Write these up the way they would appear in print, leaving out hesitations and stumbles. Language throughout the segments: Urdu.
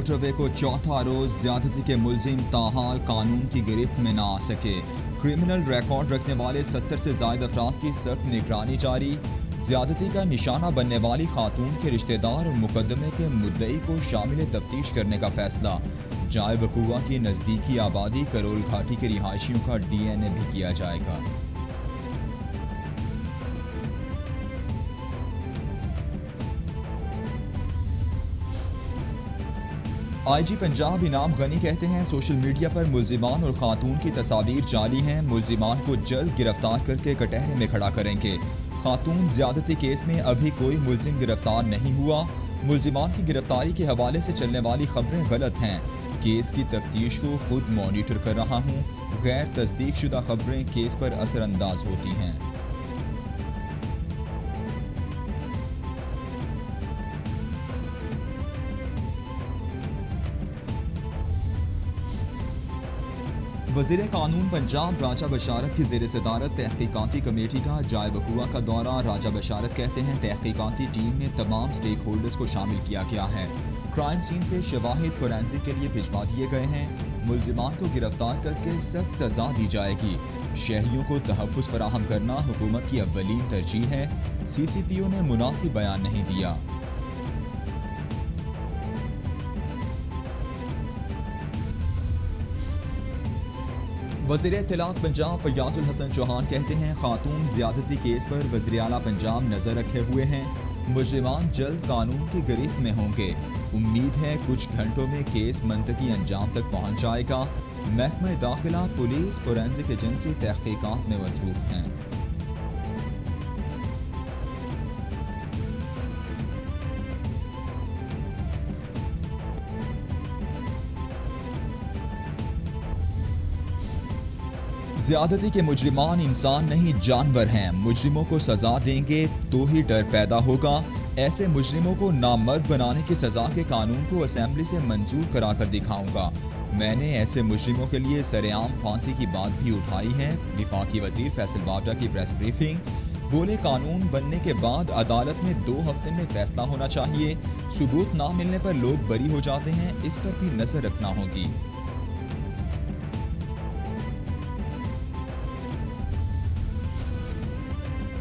موٹر وے کو چوتھا روز زیادتی کے ملزم تاحال قانون کی گرفت میں نہ آ سکے۔ کرمنل ریکارڈ رکھنے والے 70 سے زائد افراد کی سخت نگرانی جاری۔ زیادتی کا نشانہ بننے والی خاتون کے رشتہ دار اور مقدمے کے مدعی کو شامل تفتیش کرنے کا فیصلہ۔ جائے وقوع کی نزدیکی آبادی کرول گھاٹی کے رہائشیوں کا ڈی این اے بھی کیا جائے گا۔ آئی جی پنجاب انعام غنی کہتے ہیں سوشل میڈیا پر ملزمان اور خاتون کی تصاویر جعلی ہیں، ملزمان کو جلد گرفتار کر کے کٹہرے میں کھڑا کریں گے۔ خاتون زیادتی کیس میں ابھی کوئی ملزم گرفتار نہیں ہوا۔ ملزمان کی گرفتاری کے حوالے سے چلنے والی خبریں غلط ہیں۔ کیس کی تفتیش کو خود مانیٹر کر رہا ہوں۔ غیر تصدیق شدہ خبریں کیس پر اثر انداز ہوتی ہیں۔ وزیر قانون پنجاب راجہ بشارت کی زیر صدارت تحقیقاتی کمیٹی کا جائے وقوع کا دورہ۔ راجہ بشارت کہتے ہیں تحقیقاتی ٹیم میں تمام سٹیک ہولڈرز کو شامل کیا گیا ہے۔ کرائم سین سے شواہد فورینسک کے لیے بھجوا دیے گئے ہیں۔ ملزمان کو گرفتار کر کے سخت سزا دی جائے گی۔ شہریوں کو تحفظ فراہم کرنا حکومت کی اولین ترجیح ہے۔ سی سی پی او نے مناسب بیان نہیں دیا۔ وزیر اطلاعات پنجاب فیاض الحسن چوہان کہتے ہیں خاتون زیادتی کیس پر وزیر اعلیٰ پنجاب نظر رکھے ہوئے ہیں۔ مجرمان جلد قانون کی گرفت میں ہوں گے۔ امید ہے کچھ گھنٹوں میں کیس منطقی انجام تک پہنچ جائے گا۔ محکمہ داخلہ، پولیس، فورینسک ایجنسی تحقیقات میں مصروف ہیں۔ زیادتی کے مجرمان انسان نہیں جانور ہیں۔ مجرموں کو سزا دیں گے تو ہی ڈر پیدا ہوگا۔ ایسے مجرموں کو نامرد بنانے کی سزا کے قانون کو اسمبلی سے منظور کرا کر دکھاؤں گا۔ میں نے ایسے مجرموں کے لیے سرعام پھانسی کی بات بھی اٹھائی ہے۔ وفاقی وزیر فیصل بابڈا کی پریس بریفنگ۔ بولے قانون بننے کے بعد عدالت میں 2 ہفتے میں فیصلہ ہونا چاہیے۔ ثبوت نہ ملنے پر لوگ بری ہو جاتے ہیں، اس پر بھی نظر رکھنا ہوگی۔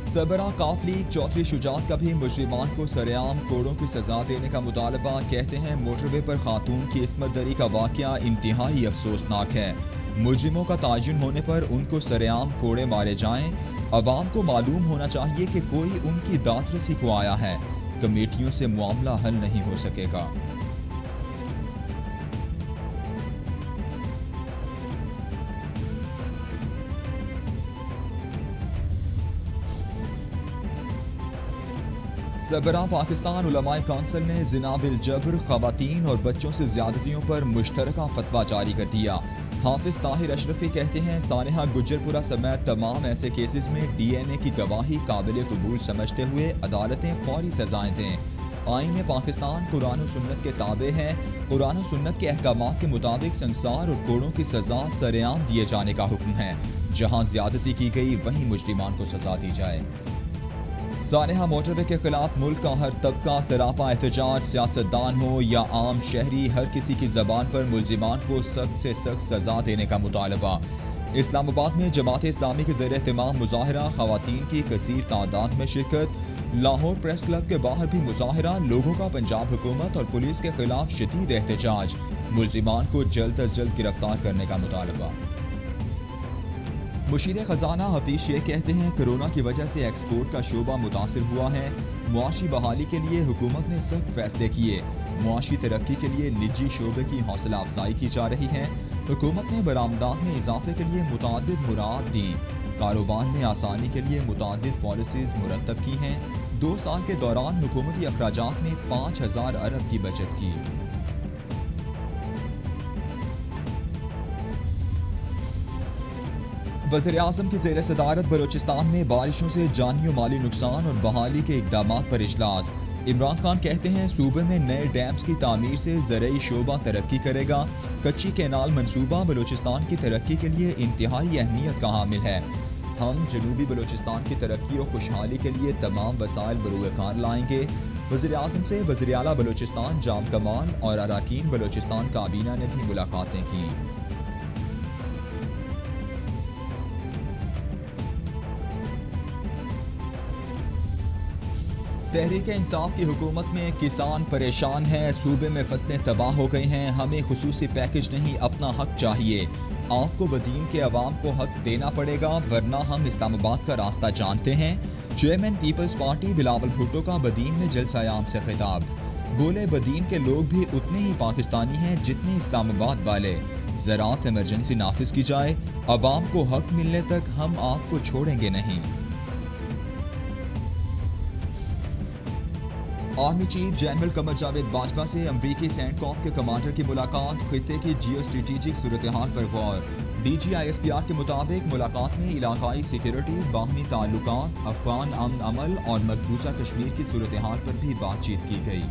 سربراہ کاف لیگ چودھری شجاعت کا بھی مجرمان کو سرعام کوڑوں کی سزا دینے کا مطالبہ۔ کہتے ہیں موٹر وے پر خاتون کی عصمت دری کا واقعہ انتہائی افسوسناک ہے۔ مجرموں کا تعین ہونے پر ان کو سرعام کوڑے مارے جائیں۔ عوام کو معلوم ہونا چاہیے کہ کوئی ان کی داد رسی کو آیا ہے۔ کمیٹیوں سے معاملہ حل نہیں ہو سکے گا۔ سربراہ پاکستان علماء کونسل نے زنا بالجبر، خواتین اور بچوں سے زیادتیوں پر مشترکہ فتویٰ جاری کر دیا۔ حافظ طاہر اشرفی کہتے ہیں سانحہ گجرپورہ سمیت تمام ایسے کیسز میں ڈی این اے کی گواہی قابل قبول سمجھتے ہوئے عدالتیں فوری سزائیں دیں۔ آئین پاکستان قرآن و سنت کے تابع ہے۔ قرآن و سنت کے احکامات کے مطابق سنگسار اور کوڑوں کی سزا سرعام دیے جانے کا حکم ہے۔ جہاں زیادتی کی گئی وہیں مجرمان کو سزا دی جائے۔ سانحہ موٹر وے کے خلاف ملک کا ہر طبقہ سراپا احتجاج، سیاستدان ہو یا عام شہری، ہر کسی کی زبان پر ملزمان کو سخت سے سخت سزا دینے کا مطالبہ۔ اسلام آباد میں جماعت اسلامی کے زیر اہتمام مظاہرہ، خواتین کی کثیر تعداد میں شرکت۔ لاہور پریس کلب کے باہر بھی مظاہرہ، لوگوں کا پنجاب حکومت اور پولیس کے خلاف شدید احتجاج، ملزمان کو جلد از جلد گرفتار کرنے کا مطالبہ۔ مشیر خزانہ حفیظ شیخ کہتے ہیں کرونا کی وجہ سے ایکسپورٹ کا شعبہ متاثر ہوا ہے۔ معاشی بحالی کے لیے حکومت نے سخت فیصلے کیے۔ معاشی ترقی کے لیے نجی شعبے کی حوصلہ افزائی کی جا رہی ہے۔ حکومت نے برآمدات میں اضافے کے لیے متعدد مراعات دیں۔ کاروبار میں آسانی کے لیے متعدد پالیسیز مرتب کی ہیں۔ 2 سال کے دوران حکومتی اخراجات میں 5000 ارب کی بچت کی۔ وزیر اعظم کی زیر صدارت بلوچستان میں بارشوں سے جانی و مالی نقصان اور بحالی کے اقدامات پر اجلاس۔ عمران خان کہتے ہیں صوبے میں نئے ڈیمز کی تعمیر سے زرعی شعبہ ترقی کرے گا۔ کچی کینال منصوبہ بلوچستان کی ترقی کے لیے انتہائی اہمیت کا حامل ہے۔ ہم جنوبی بلوچستان کی ترقی و خوشحالی کے لیے تمام وسائل بروئے کار لائیں گے۔ وزیر اعظم سے وزیر اعلیٰ بلوچستان جام کمال اور اراکین بلوچستان کابینہ نے بھی ملاقاتیں کی۔ تحریک انصاف کی حکومت میں کسان پریشان ہیں، صوبے میں فصلیں تباہ ہو گئی ہیں، ہمیں خصوصی پیکج نہیں اپنا حق چاہیے، آپ کو بدین کے عوام کو حق دینا پڑے گا ورنہ ہم اسلام آباد کا راستہ جانتے ہیں۔ چیئرمین پیپلز پارٹی بلاول بھٹو کا بدین میں جلسہ عام سے خطاب، بولے بدین کے لوگ بھی اتنے ہی پاکستانی ہیں جتنے اسلام آباد والے، زراعت ایمرجنسی نافذ کی جائے، عوام کو حق ملنے تک ہم آپ کو چھوڑیں گے نہیں۔ Army chief general Qamar Javed Bajwa سے امریکی سینٹ کام کے کمانڈر کی ملاقات، خطے کی جیو اسٹریٹجک صورتحال پر غور۔ D G I S P R کے مطابق ملاقات میں علاقائی سیکیورٹی، باہمی تعلقات، افغان امن عمل اور مقبوضہ کشمیر کی صورتحال پر بھی بات چیت کی گئی۔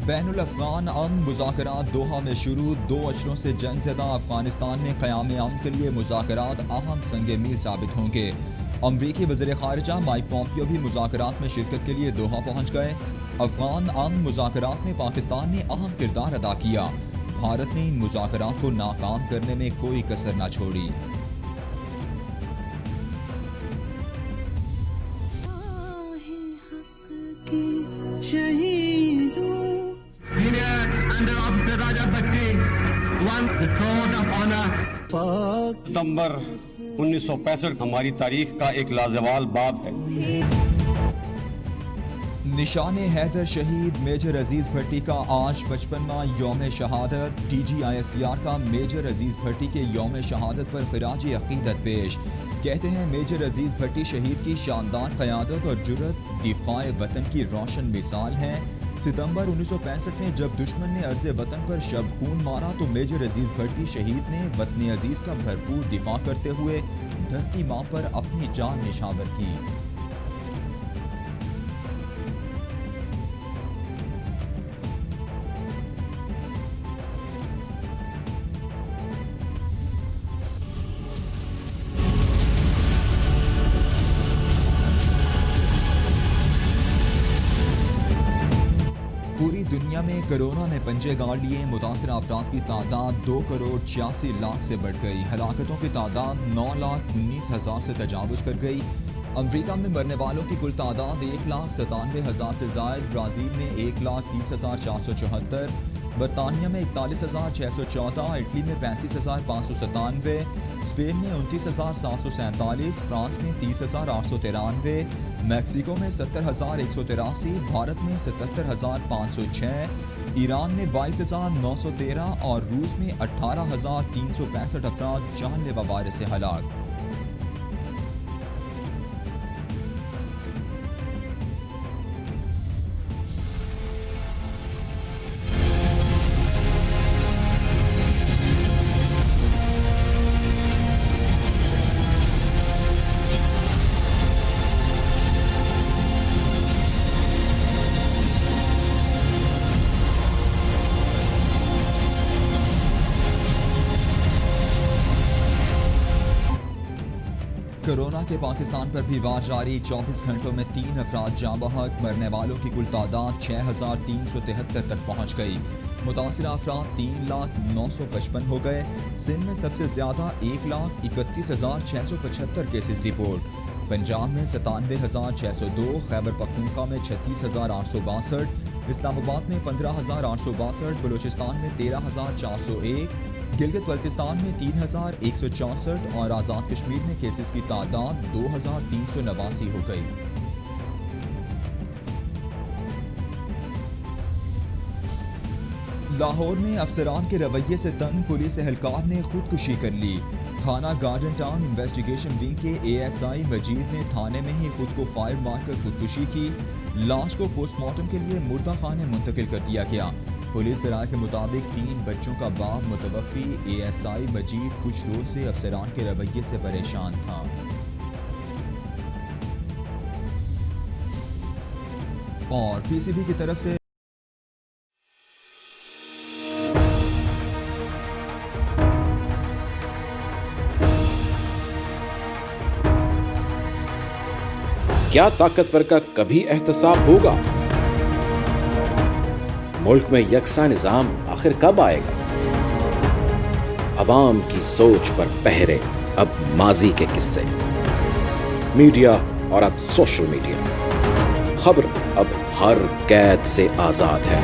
بین الافغان امن مذاکرات دوحہ میں شروع، 2 اجروں سے جنگ زدہ افغانستان میں قیام امن کے لیے مذاکرات اہم سنگ میل ثابت ہوں گے۔ امریکی وزیر خارجہ مائک پومپیو بھی مذاکرات میں شرکت کے لیے دوحہ پہنچ گئے۔ افغان امن مذاکرات میں پاکستان نے اہم کردار ادا کیا، بھارت نے ان مذاکرات کو ناکام کرنے میں کوئی کسر نہ چھوڑی۔ ستمبر 1965 ہماری تاریخ کا ایک لازوال باب ہے۔ نشان حیدر شہید میجر عزیز بھٹی کا آج 55واں یوم شہادت، D G I S P R کا میجر عزیز بھٹی کے یوم شہادت پر خراج عقیدت پیش، کہتے ہیں میجر عزیز بھٹی شہید کی شاندار قیادت اور جرأت دفاع وطن کی روشن مثال ہیں۔ ستمبر 1965 میں جب دشمن نے عرض وطن پر شب خون مارا تو میجر عزیز بھٹی شہید نے وطن عزیز کا بھرپور دفاع کرتے ہوئے دھرتی ماں پر اپنی جان نچھاور کی۔ پوری دنیا میں کرونا نے پنجے گاڑ لیے، متاثرہ افراد کی تعداد 2,86,00,000 سے بڑھ گئی، ہلاکتوں کی تعداد 9,19,000 سے تجاوز کر گئی۔ امریکہ میں مرنے والوں کی کل تعداد 1,97,000 سے زائد، برازیل میں 1,30,474، برطانیہ میں 41,614، اٹلی میں 35,597، اسپین میں 29,747، فرانس میں 30,893، میکسیکو میں 70,183، بھارت میں 77,506، ایران میں 22,913 اور روس میں 18,365 افراد جان لیوا وائرس سے ہلاک۔ کورونا کے پاکستان پر بھی وار جاری، 24 گھنٹوں میں 3 افراد جاں بحق، مرنے والوں کی کل تعداد 6,373 تک پہنچ گئی، متاثرہ افراد 3,0955 ہو گئے۔ سندھ میں سب سے زیادہ 1,31,675 کیسز رپورٹ، پنجاب میں 97,602، خیبر پختونخوا میں 36,862، اسلام آباد میں 15,862، بلوچستان میں 13,401، گلگت بلتستان میں 3,164 اور آزاد کشمیر میں کیسز کی تعداد 2,389 ہو گئی۔ لاہور میں افسران کے رویے سے تنگ پولیس اہلکار نے خودکشی کر لی، تھانہ گارڈن ٹاؤن انویسٹیگیشن ونگ کے اے ایس آئی مجید نے تھانے میں ہی خود کو فائر مار کر خودکشی کی، لاش کو پوسٹ مارٹم کے لیے مردہ خانے منتقل کر دیا گیا۔ پولیس ذرائع کے مطابق 3 بچوں کا باپ متوفی اے ایس آئی مجید کچھ روز سے افسران کے رویے سے پریشان تھا۔ اور PCB کی طرف سے کیا طاقتور کا کبھی احتساب ہوگا؟ ملک میں یکساں نظام آخر کب آئے گا؟ عوام کی سوچ پر پہرے اب ماضی کے قصے، میڈیا اور اب سوشل میڈیا، خبر اب ہر قید سے آزاد ہے۔